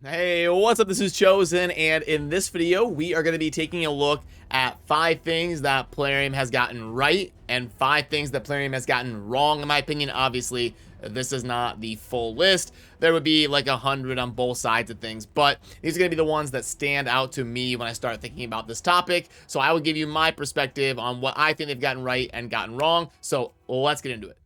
Hey, what's up? This is Chosen, and in this video, we are going to be taking a look at 5 things that Plarium has gotten right and 5 things that Plarium has gotten wrong, in my opinion. Obviously, this is not the full list. There would be like 100 on both sides of things, but these are going to be the ones that stand out to me when I start thinking about this topic. So I will give you my perspective on what I think they've gotten right and gotten wrong. So let's get into it.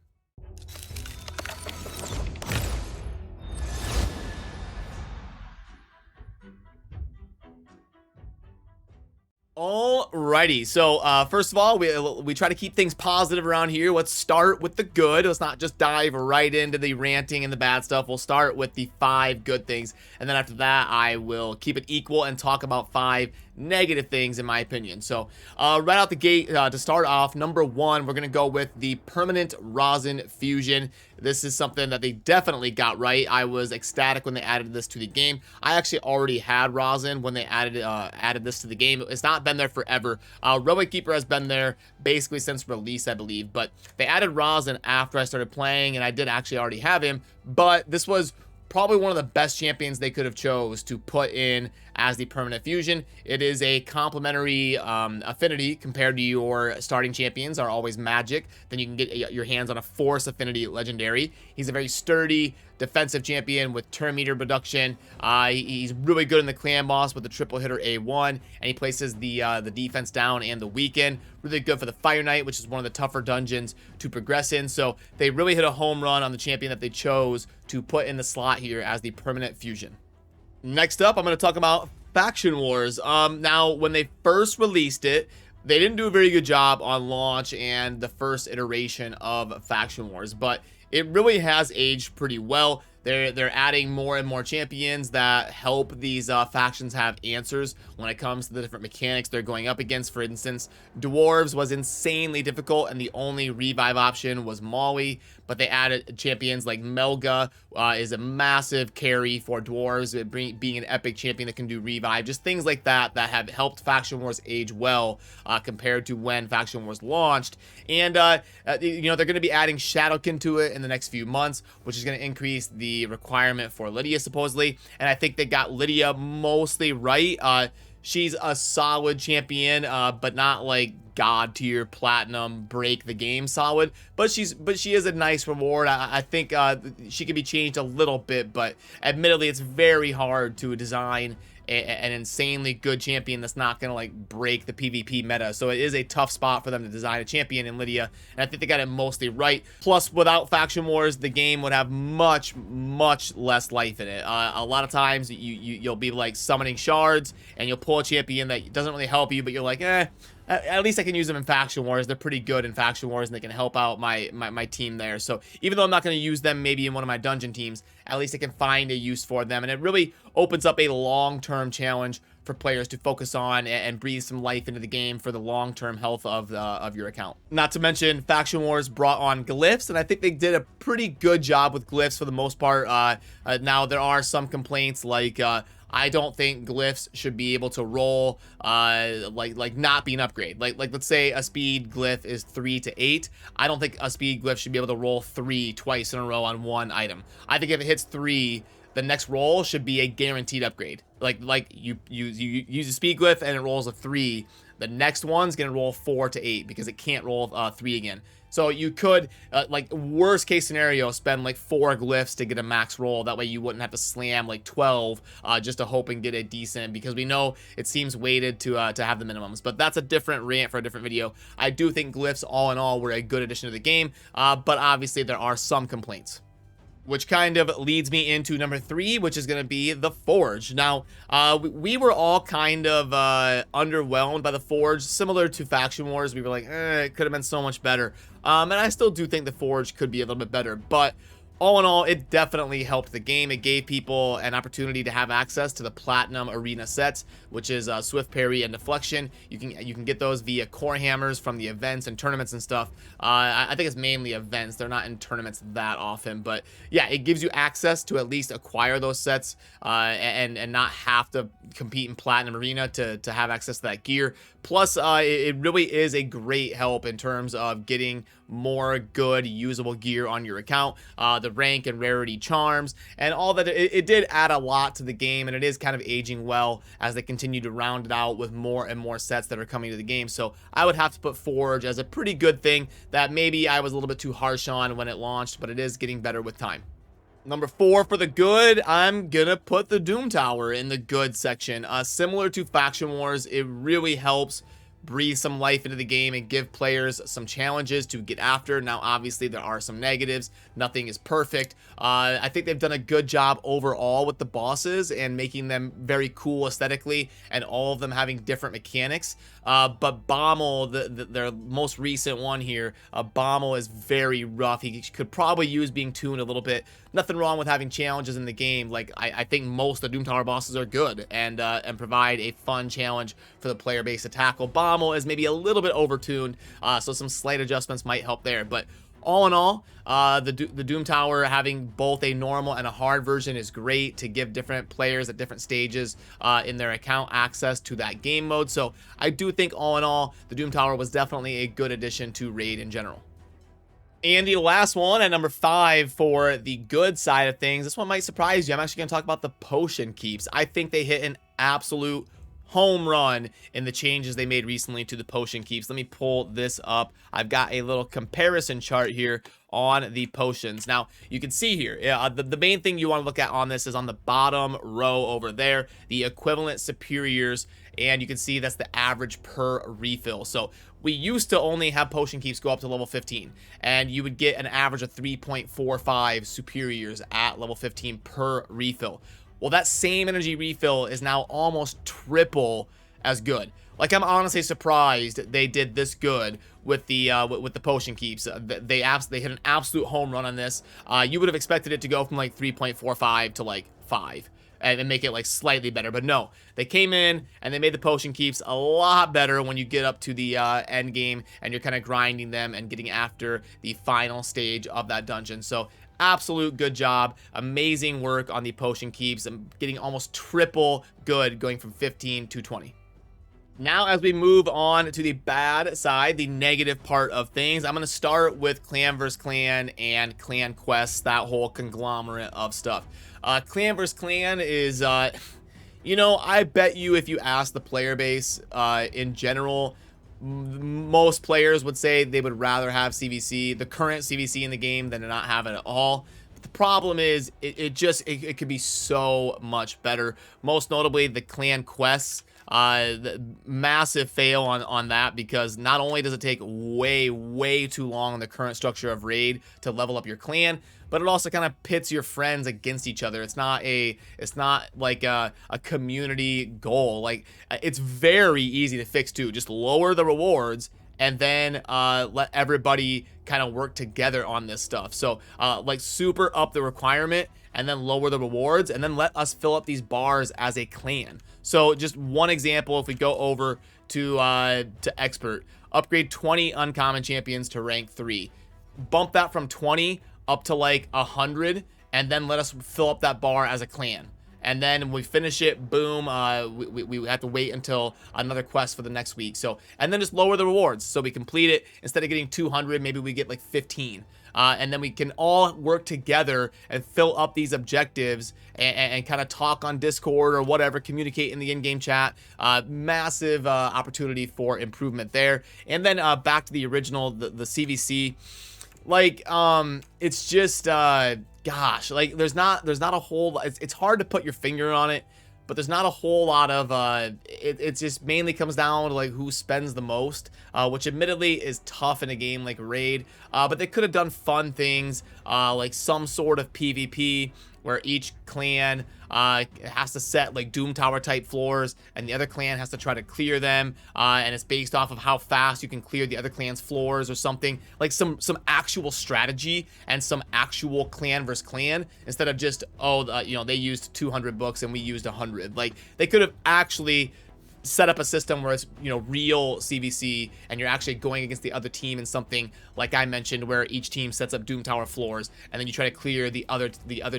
Alrighty, so first of all, we try to keep things positive around here. Let's start with the good. Let's not just dive right into the ranting and the bad stuff. We'll start with the 5 good things, and then after that, I will keep it equal and talk about 5 negative things, in my opinion. So right out the gate, to start off, number 1, we're gonna go with the permanent rosin fusion. This is something that they definitely got right. I was ecstatic when they added this to the game. I actually already had rosin when they added this to the game. It's not been there forever. Relic Keeper has been there basically since release, I believe, but they added rosin after I started playing, and I did actually already have him, but this was probably one of the best champions they could have chose to put in as the permanent fusion. It is a complementary affinity compared to your starting champions are always magic. Then you can get your hands on a force affinity legendary. He's a very sturdy defensive champion with turn meter reduction. He's really good in the clan boss with the triple hitter A1, and he places the defense down and the weaken. Really good for the Fire Knight, which is one of the tougher dungeons to progress in. So they really hit a home run on the champion that they chose to put in the slot here as the permanent fusion. Next up, I'm going to talk about Faction Wars. Now, when they first released it, they didn't do a very good job on launch and the first iteration of Faction Wars, but it really has aged pretty well. They're adding more and more champions that help these factions have answers when it comes to the different mechanics they're going up against. For instance, Dwarves was insanely difficult, and the only revive option was Maui, but they added champions like Melga, is a massive carry for Dwarves, being an epic champion that can do revive. Just things like that that have helped Faction Wars age well compared to when Faction Wars launched. And, you know, they're going to be adding Shadowkin to it in the next few months, which is going to increase the requirement for Lydia, supposedly. And I think they got Lydia mostly right. She's a solid champion, but not like god tier platinum break the game solid, but she is a nice reward. I think she could be changed a little bit, but admittedly it's very hard to design an insanely good champion that's not gonna like break the PvP meta. So it is a tough spot for them to design a champion in Lydia, and I think they got it mostly right. Plus, without Faction Wars, the game would have much less life in it. A lot of times you'll be like summoning shards and you'll pull a champion that doesn't really help you, but you're like, at least I can use them in Faction Wars. They're pretty good in Faction Wars, and they can help out my team there. So even though I'm not going to use them maybe in one of my dungeon teams, at least I can find a use for them. And it really opens up a long-term challenge for players to focus on and breathe some life into the game for the long-term health of your account. Not to mention, Faction Wars brought on glyphs, and I think they did a pretty good job with glyphs for the most part. Now, there are some complaints like... I don't think glyphs should be able to roll like not be an upgrade. Like let's say a speed glyph is 3 to 8. I don't think a speed glyph should be able to roll 3 twice in a row on one item. I think if it hits 3, the next roll should be a guaranteed upgrade. Like you use a speed glyph and it rolls a 3. The next one's gonna roll 4 to 8 because it can't roll 3 again. So you could, like worst case scenario, spend like 4 glyphs to get a max roll. That way you wouldn't have to slam like 12 just to hope and get a decent, because we know it seems weighted to have the minimums. But that's a different rant for a different video. I do think glyphs all in all were a good addition to the game, but obviously there are some complaints. Which kind of leads me into number 3, which is going to be the Forge. Now, we were all kind of underwhelmed by the Forge. Similar to Faction Wars, we were like, it could have been so much better. And I still do think the Forge could be a little bit better, but all in all, it definitely helped the game. It gave people an opportunity to have access to the Platinum Arena sets, which is Swift Parry and Deflection. You can get those via core hammers from the events and tournaments and stuff. I think it's mainly events. They're not in tournaments that often, but yeah, it gives you access to at least acquire those sets and not have to compete in Platinum Arena to have access to that gear. Plus, it really is a great help in terms of getting more good usable gear on your account. the rank and rarity charms, and all that. It did add a lot to the game, and it is kind of aging well as they continue to round it out with more and more sets that are coming to the game. So I would have to put Forge as a pretty good thing that maybe I was a little bit too harsh on when it launched, but it is getting better with time. Number 4 for the good, I'm gonna put the Doom Tower in the good section. Similar to Faction Wars, it really helps breathe some life into the game and give players some challenges to get after. Now, obviously, there are some negatives. Nothing is perfect. I think they've done a good job overall with the bosses and making them very cool aesthetically, and all of them having different mechanics. But Bommel, their most recent one here, Bommel is very rough. He could probably use being tuned a little bit. Nothing wrong with having challenges in the game. Like, I think most of the Doom Tower bosses are good and provide a fun challenge for the player base to tackle. Bommel is maybe a little bit overtuned, so some slight adjustments might help there. But all in all, the Doom Tower having both a normal and a hard version is great to give different players at different stages in their account access to that game mode. So I do think all in all, the Doom Tower was definitely a good addition to Raid in general. And the last one at number 5 for the good side of things, this one might surprise you. I'm actually going to talk about the potion keeps. I think they hit an absolute home run in the changes they made recently to the potion keeps. Let me pull this up. I've got a little comparison chart here on the potions. Now, you can see here, the main thing you want to look at on this is on the bottom row over there, the equivalent superiors, and you can see that's the average per refill. So we used to only have potion keeps go up to level 15, and you would get an average of 3.45 superiors at level 15 per refill. Well, that same energy refill is now almost triple as good. Like, I'm honestly surprised they did this good with the potion keeps. They hit an absolute home run on this. You would have expected it to go from like 3.45 to like 5 and make it like slightly better, but no, they came in and they made the potion keeps a lot better when you get up to the end game and you're kind of grinding them and getting after the final stage of that dungeon. So absolute good job, amazing work on the potion keeps. I'm getting almost triple good, going from 15 to 20. Now, as we move on to the bad side, the negative part of things, I'm going to start with clan vs clan and clan quests, that whole conglomerate of stuff. Clan vs clan is, you know, I bet you if you ask the player base in general, most players would say they would rather have CVC, the current CVC in the game, than to not have it at all. But the problem is, it could be so much better. Most notably, the clan quests. The massive fail on that, because not only does it take way too long in the current structure of Raid to level up your clan, but it also kind of pits your friends against each other. It's not like a community goal. Like, it's very easy to fix too. Just lower the rewards and then let everybody kind of work together on this stuff. So like, super up the requirement and then lower the rewards, and then let us fill up these bars as a clan. So just one example, if we go over to expert, upgrade 20 uncommon champions to rank 3, bump that from 20 up to like 100, and then let us fill up that bar as a clan. And then when we finish it, boom, we have to wait until another quest for the next week. So, and then just lower the rewards. So we complete it, instead of getting 200, maybe we get like 15. And then we can all work together and fill up these objectives and kind of talk on Discord or whatever, communicate in the in-game chat. Massive opportunity for improvement there. And then back to the original, the CVC. Like, it's just, gosh, like, there's not a whole, it's hard to put your finger on it, but there's not a whole lot of, it just mainly comes down to like who spends the most, which admittedly is tough in a game like Raid, but they could have done fun things, like some sort of PvP where each clan has to set like Doom Tower type floors, and the other clan has to try to clear them, and it's based off of how fast you can clear the other clan's floors or something. Like some actual strategy and some actual clan versus clan, instead of just, oh, you know, they used 200 books and we used 100. Like, they could have actually set up a system where it's, you know, real CVC, and you're actually going against the other team in something like I mentioned, where each team sets up Doom Tower floors, and then you try to clear the other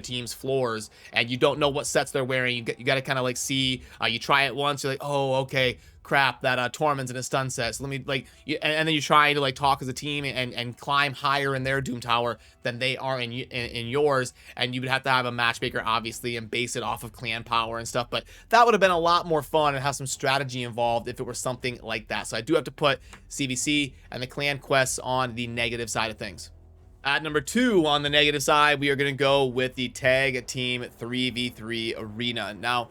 team's floors, and you don't know what sets they're wearing. You got to kind of like see, you try it once, you're like, oh, okay, crap that Tormund's in a stun set. So let me like, and then you try to like talk as a team and climb higher in their Doom Tower than they are in yours, and you would have to have a matchmaker obviously and base it off of clan power and stuff. But that would have been a lot more fun and have some strategy involved if it were something like that. So I do have to put CVC and the clan quests on the negative side of things. At number 2 on the negative side, we are going to go with the tag team 3v3 arena. Now,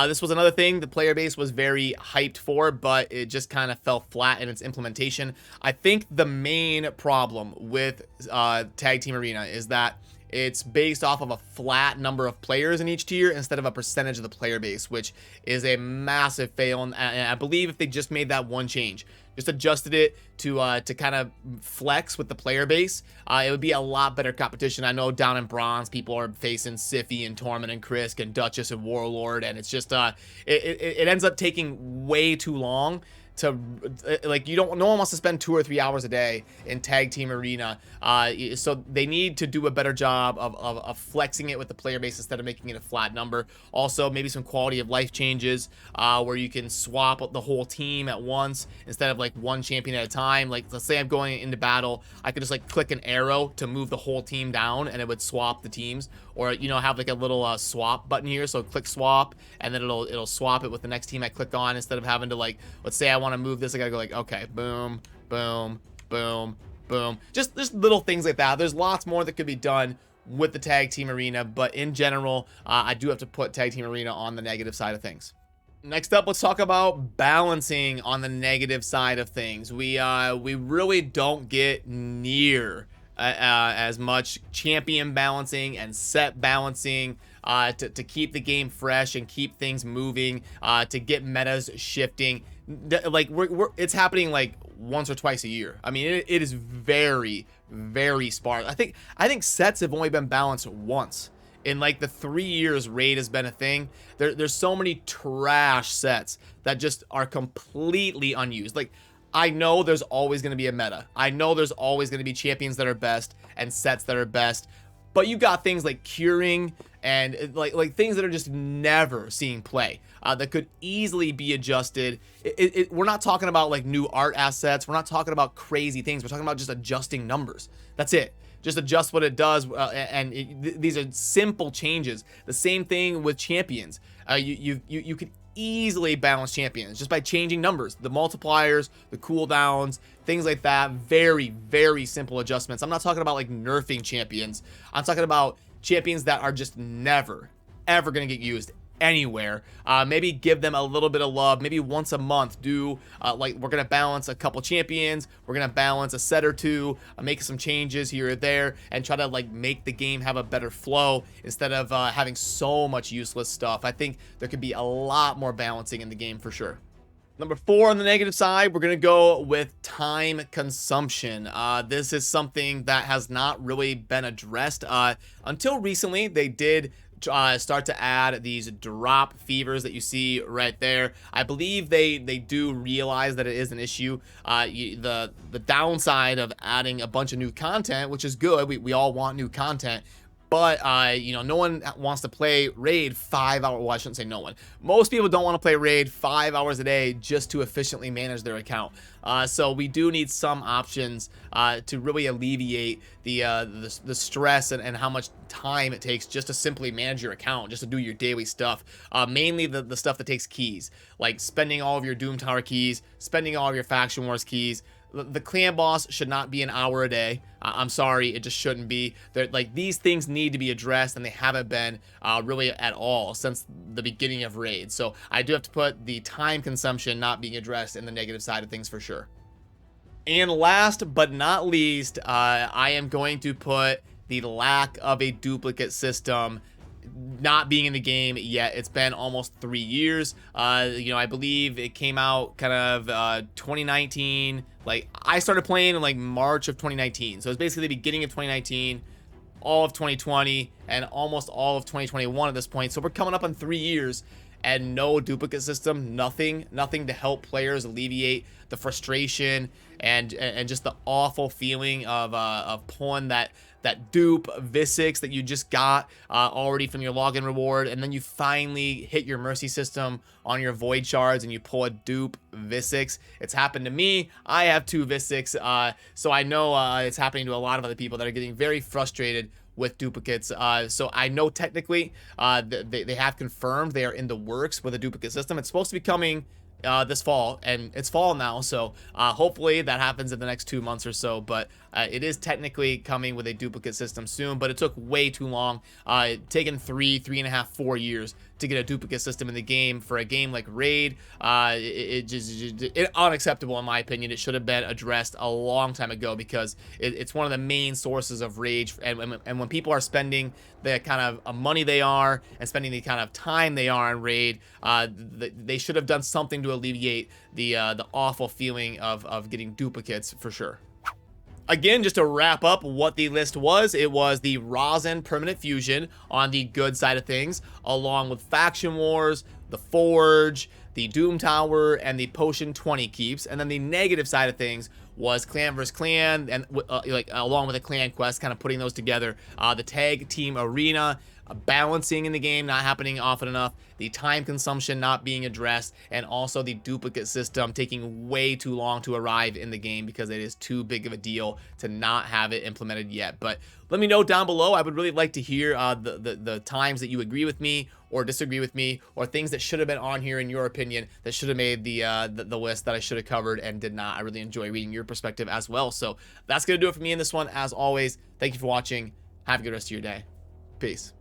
this was another thing the player base was very hyped for, but it just kind of fell flat in its implementation. I think the main problem with Tag Team Arena is that it's based off of a flat number of players in each tier instead of a percentage of the player base, which is a massive fail. And I believe if they just made that one change, just adjusted it to kind of flex with the player base, it would be a lot better competition. I know down in bronze, people are facing Siffy and Tormund and Krisk and Duchess and Warlord, and it's just it ends up taking way too long to like, no one wants to spend 2 or 3 hours a day in Tag Team Arena, so they need to do a better job of flexing it with the player base instead of making it a flat number. Also, maybe some quality of life changes where you can swap the whole team at once instead of like one champion at a time. Like, let's say I'm going into battle, I could just like click an arrow to move the whole team down and it would swap the teams, or have like a little swap button here, so click swap and then it'll swap it with the next team I click on, instead of having to, like, let's say I want to move this, I gotta go like, okay, boom, boom, boom, boom. Just little things like that. There's lots more that could be done with the Tag Team Arena, but in general, I do have to put Tag Team Arena on the negative side of things. Next up, let's talk about balancing on the negative side of things. We really don't get near as much champion balancing and set balancing to keep the game fresh and keep things moving, to get metas shifting. Like, it's happening like once or twice a year. I mean, it is very, very sparse. I think sets have only been balanced once in like the 3 years raid has been a thing. There's so many trash sets that just are completely unused. Like, I know there's always going to be a meta. I know there's always going to be champions that are best and sets that are best, but you got things like curing and like things that are just never seeing play that could easily be adjusted. We're not talking about like new art assets. We're not talking about crazy things. We're talking about just adjusting numbers. That's it. Just adjust what it does, these are simple changes. The same thing with champions. You could easily balance champions just by changing numbers, the multipliers, the cooldowns, things like that. Very, very simple adjustments. I'm not talking about like nerfing champions. I'm talking about champions that are just never, ever going to get used anywhere. Maybe give them a little bit of love. Maybe once a month do like, we're gonna balance a couple champions, we're gonna balance a set or two, make some changes here or there, and try to like make the game have a better flow instead of having so much useless stuff. I think there could be a lot more balancing in the game for sure. Number 4 on the negative side, we're gonna go with time consumption. This is something that has not really been addressed until recently. They did start to add these drop fevers that you see right there. I believe they do realize that it is an issue. The downside of adding a bunch of new content, which is good, we all want new content, but no one wants to play raid 5 hours. Well, I shouldn't say no one. Most people don't want to play raid 5 hours a day just to efficiently manage their account. So we do need some options to really alleviate the stress and how much time it takes just to simply manage your account, just to do your daily stuff. Mainly the stuff that takes keys, like spending all of your Doom Tower keys, spending all of your Faction Wars keys. The clan boss should not be an hour a day. I'm sorry, it just shouldn't be. Like, these things need to be addressed, and they haven't been really at all since the beginning of raids. So I do have to put the time consumption not being addressed in the negative side of things for sure. And last but not least, I am going to put the lack of a duplicate system not being in the game yet. It's been almost 3 years. I believe it came out kind of 2019. Like, I started playing in like March of 2019, so it's basically the beginning of 2019, all of 2020, and almost all of 2021 at this point. So we're coming up on 3 years, and no duplicate system, nothing to help players alleviate the frustration and just the awful feeling of pulling that dupe Visix that you just got already from your login reward, and then you finally hit your mercy system on your void shards and you pull a dupe Visix. It's happened to me. I have 2 Visix, so I know it's happening to a lot of other people that are getting very frustrated with duplicates. So I know technically they have confirmed they are in the works with a duplicate system. It's supposed to be coming this fall, and it's fall now, so hopefully that happens in the next 2 months or so. But it is technically coming with a duplicate system soon, but it took way too long, taken 3.5, 4 years to get a duplicate system in the game for a game like Raid. It unacceptable in my opinion. It should have been addressed a long time ago, because it's one of the main sources of rage, and when people are spending the kind of money they are and spending the kind of time they are in Raid, they should have done something to alleviate the awful feeling of getting duplicates for sure. Again, just to wrap up what the list was, it was the Rosin Permanent Fusion on the good side of things, along with Faction Wars, the Forge, the Doom Tower, and the Potion 20 keeps. And then the negative side of things was Clan vs. Clan, and along with the Clan Quest, kind of putting those together. The Tag Team Arena, balancing in the game not happening often enough, the time consumption not being addressed, and also the duplicate system taking way too long to arrive in the game because it is too big of a deal to not have it implemented yet. But let me know down below. I would really like to hear the times that you agree with me or disagree with me, or things that should have been on here in your opinion that should have made the list that I should have covered and did not. I really enjoy reading your perspective as well. So that's gonna do it for me in this one. As always, thank you for watching. Have a good rest of your day. Peace.